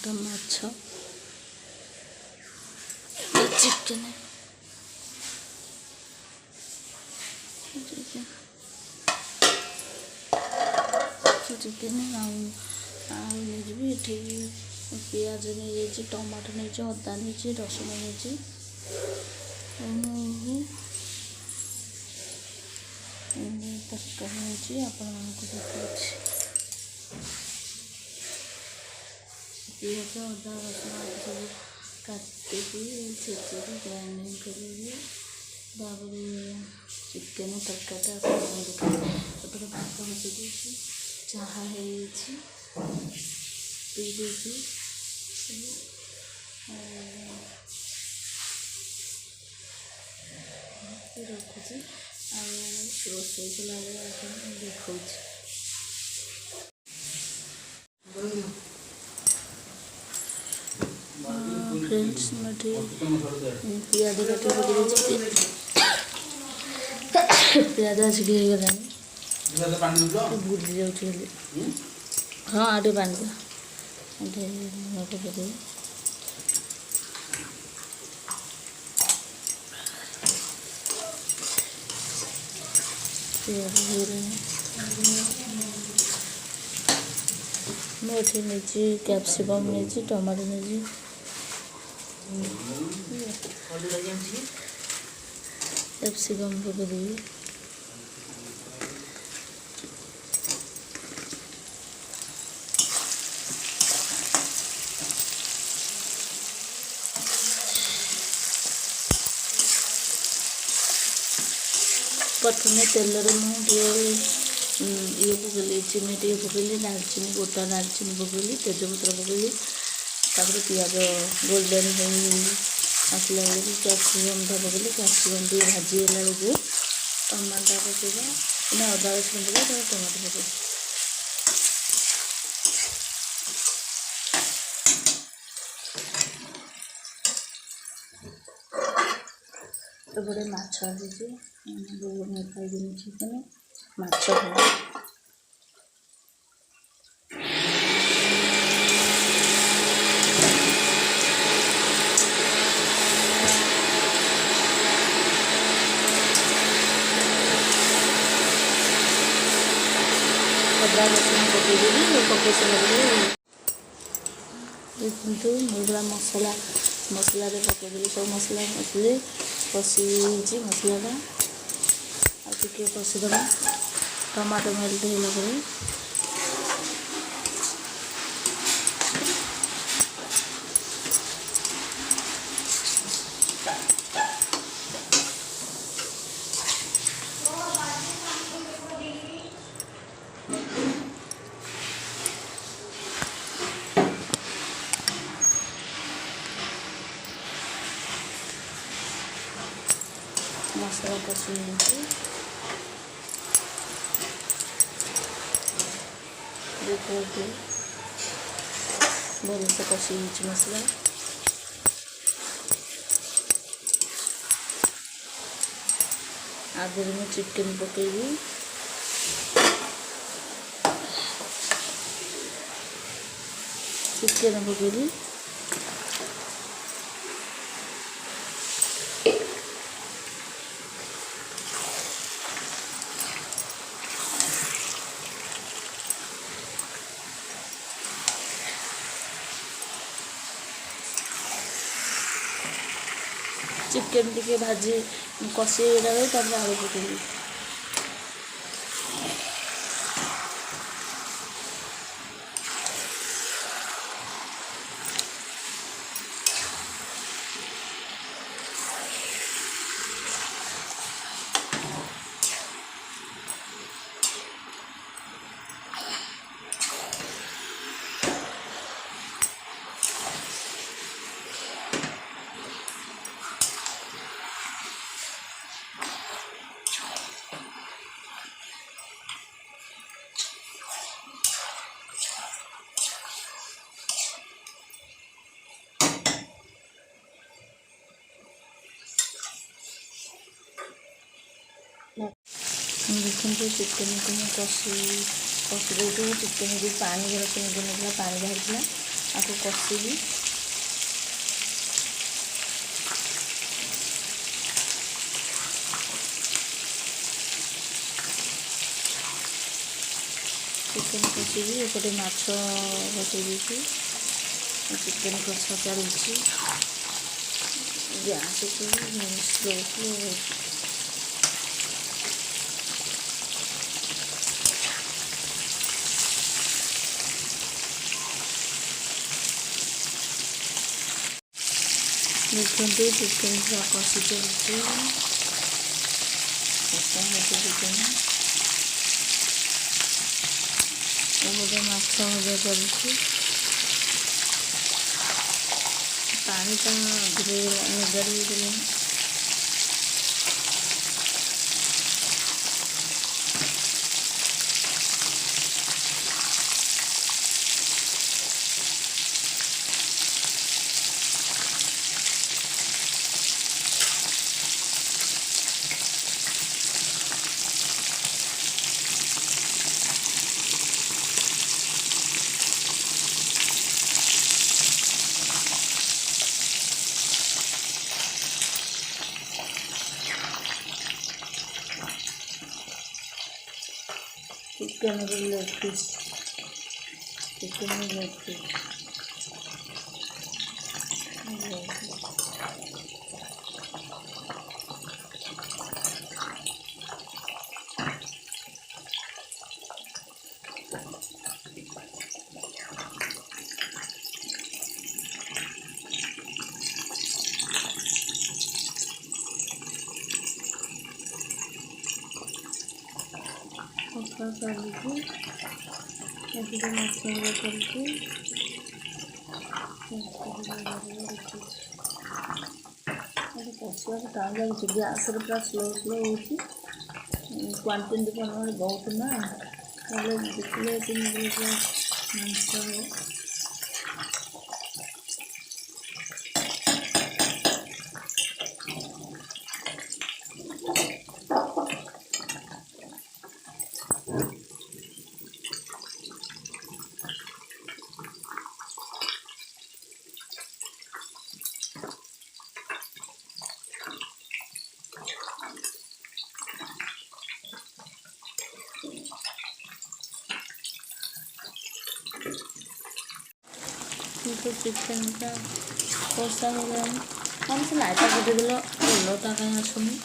गोटा माछ chicken chicken आजी पिज नहीं टमाटो नहीं अदा नहीं रसुण नहीं तरकारी आपण देखा पिज अदा रसुण सब काटिकी ग्राइंडिंग करी चिकेन तरकारी देखिए भात बसई चाहा पी रखुची रोसे कला देखा फ्रेंड्स पियाज काटी पकड़ी पियाज आसिक बुली जाऊँ हाँ आटे पानी पकड़ मुझे नहीं कैप्सिकम नहीं टमाटो नहीं कैप्सिकम पकड़ी प्रथम तेल मुझे ये पकड़ी चीनी टे पकड़ी दालचीनी गोटा दालचीनी पकड़ी तेजपत्र पकड़ी पियाज गोल्डन हो आसला बेलू कैप्सिकम पकड़ी कैप्सिकम टे भाजीला बेलू टमाटो पकड़ा ना अदा रसुण पकड़ा टमाटो पकड़ा तो बड़े माछ आसी खाई चिकेन माछ अदा रसुण पकईदेवी पकई सारे देखो मुगला मसला मसला पकईदेवी सब मसला मसली कषी मसलाटा आगे कषिदेव टमाटो मेल्ट होगा मसला कषी देखो भल से कषी मसला आगे मैं चिकेन पकईबी चिकेन पकईबी चिकेन टी भाजी कषीला आलू पकड़ी देखते चिकेन को कषी कषी दे चिकेन जो पानी रसुण पानी बाहर आपको कषिबी चिकेन कषिबी एपटे माछ बसई देती चिकेन कषा चलुची गैस को स्लो स्लो देखते चिकेन पूरा कषि चलती कषा होती चिकेन गोटे माछ भजा चलती पानी टा धीरे निगारी देले chicken leg piece chicken leg piece कषा चलती एपटे माछ भजा चलती कषा टाइम लगे गैस पूरा स्लो स्लो हो क्वांटिटी परिमाण बहुत ना देखिए मांस तो चिकेन का कषा हो गया हम से लाइटा बदे दिल फुलटा कहीं आसुनी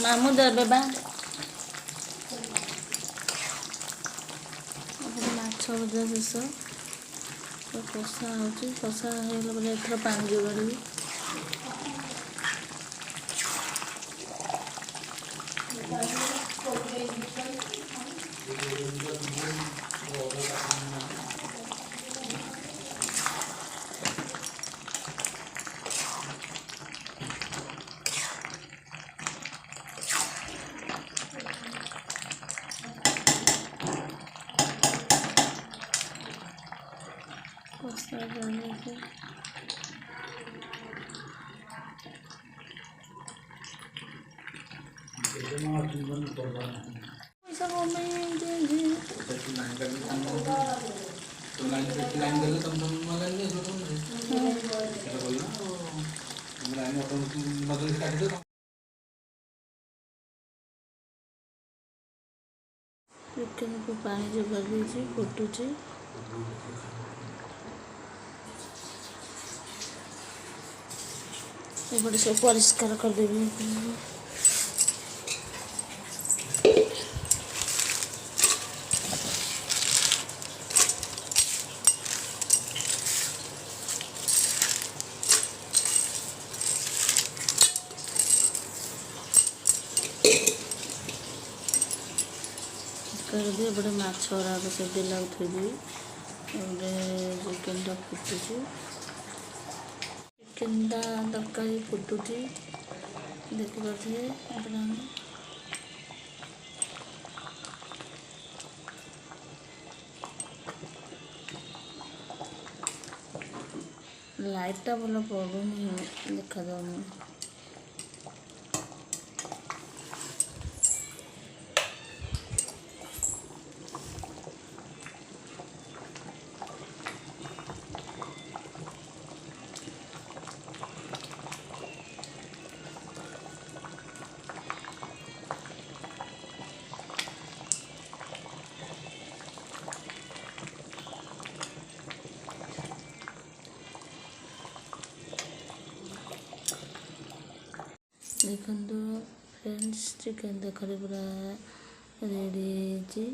मामू देवे बा माछ भजा शेष कषा होची कषा होगा बोले एथर पानी जोगाड़ी कषा जाने से पैसा कमें देंगे चिकेन को पानी जोगा दीजिए फुटुचे एपटे सब परिष्कार करदेवी कर दिए बड़े माछ गुराक से दिला उठेदेवी गोटे चिकेन फुटुची चिकेन तरकारी फुटुची देखिए अपना ଲାଇଟ୍ଟା ଭଲ ପଡ଼ୁନି, ଦେଖାଯାଉନି। ଦେଖନ୍ତୁ ଫ୍ରେଣ୍ଡସ୍, ଚିକେନ୍ ତରକାରୀ ପୁରା ରେଡ଼ି ହେଇଛି।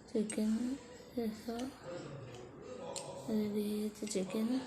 ଚିକେନ୍ ଶେଷ ରେଡ଼ି ହେଇଛି ଚିକେନ୍।